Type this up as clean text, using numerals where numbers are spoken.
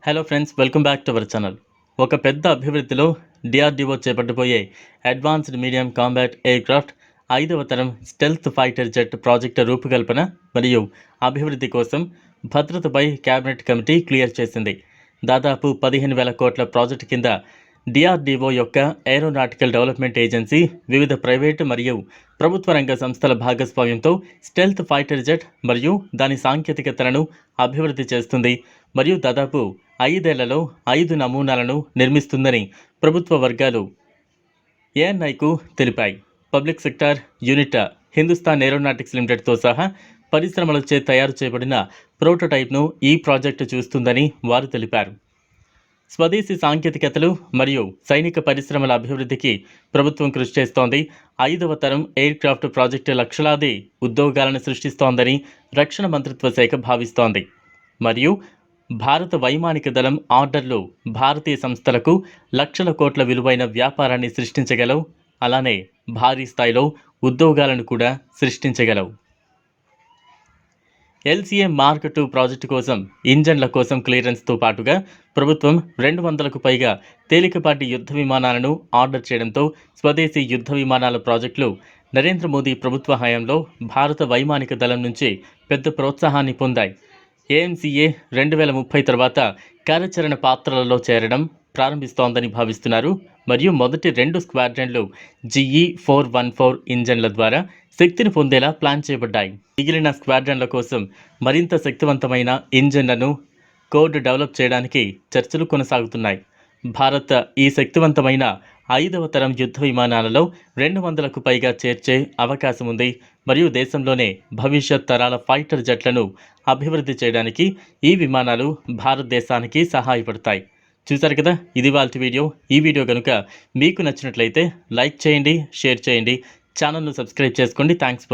Hello friends, welcome back to our channel. ఒక పెద్ద అభివృద్ధిలో డిఆర్డీఓ చేపట్టబోయే అడ్వాన్స్డ్ మీడియం కాంబాట్ ఎయిర్క్రాఫ్ట్ 5వ తరం స్టెల్త్ ఫైటర్ జెట్ ప్రాజెక్టు రూపకల్పన మరియు అభివృద్ధి కోసం భద్రతపై కేబినెట్ కమిటీ క్లియర్ చేసింది. దాదాపు 15,000 కోట్ల ప్రాజెక్టు కింద డిఆర్డీఓ యొక్క ఏరోనాటికల్ డెవలప్మెంట్ ఏజెన్సీ వివిధ ప్రైవేటు మరియు ప్రభుత్వ రంగ సంస్థల భాగస్వామ్యంతో స్టెల్త్ ఫైటర్ జెట్ మరియు దాని సాంకేతికతలను అభివృద్ధి చేస్తుంది మరియు దాదాపు 5 ఏళ్లలో 5 నమూనాలను నిర్మిస్తుందని ప్రభుత్వ వర్గాలు ఏఎన్ఐకు తెలిపాయి. Public sector unit Hindustan aeronautics లిమిటెడ్తో సహా పరిశ్రమలచే తయారు చేయబడిన ప్రోటోటైప్ను ఈ ప్రాజెక్టు చూస్తుందని వారు తెలిపారు. స్వదేశీ సాంకేతికతలు మరియు సైనిక పరిశ్రమల అభివృద్ధికి ప్రభుత్వం కృషి చేస్తోంది. 5వ తరం ఎయిర్క్రాఫ్ట్ ప్రాజెక్టు లక్షలాది ఉద్యోగాలను సృష్టిస్తోందని రక్షణ మంత్రిత్వ శాఖ భావిస్తోంది మరియు భారత వైమానిక దళం ఆర్డర్లు భారతీయ సంస్థలకు లక్షల కోట్ల విలువైన వ్యాపారాన్ని సృష్టించగలవు, అలానే భారీ స్థాయిలో ఉద్యోగాలను కూడా సృష్టించగలవు. ఎల్సీఏ మార్క్ 2 ప్రాజెక్టు కోసం ఇంజన్ల కోసం క్లియరెన్స్తో పాటుగా ప్రభుత్వం 200కు పైగా తేలికపాటి యుద్ధ విమానాలను ఆర్డర్ చేయడంతో స్వదేశీ యుద్ధ విమానాల ప్రాజెక్టులు నరేంద్ర మోదీ ప్రభుత్వ హయాంలో భారత వైమానిక దళం నుంచి పెద్ద ప్రోత్సాహాన్ని పొందాయి. ఏఎంసీఏ 2030 తర్వాత కార్యాచరణ పాత్రలలో చేరడం ప్రారంభిస్తోందని భావిస్తున్నారు మరియు మొదటి 2 స్క్వాడ్రన్లు GE-414 ఇంజన్ల ద్వారా శక్తిని పొందేలా ప్లాన్ చేయబడ్డాయి. మిగిలిన స్క్వాడ్రన్ల కోసం మరింత శక్తివంతమైన ఇంజన్లను కోడ్ డెవలప్ చేయడానికి చర్చలు కొనసాగుతున్నాయి. భారత్ ఈ శక్తివంతమైన 5వ తరం యుద్ధ విమానాలలో 200కు పైగా చేర్చే అవకాశం ఉంది మరియు దేశంలోనే భవిష్యత్ తరాల ఫైటర్ జెట్లను అభివృద్ధి చేయడానికి ఈ విమానాలు భారతదేశానికి సహాయపడతాయి. చూసారు కదా, ఇది వాళ్ళ వీడియో. ఈ వీడియో కనుక మీకు నచ్చినట్లయితే లైక్ చేయండి, షేర్ చేయండి, ఛానల్ను సబ్స్క్రైబ్ చేసుకోండి. థ్యాంక్స్.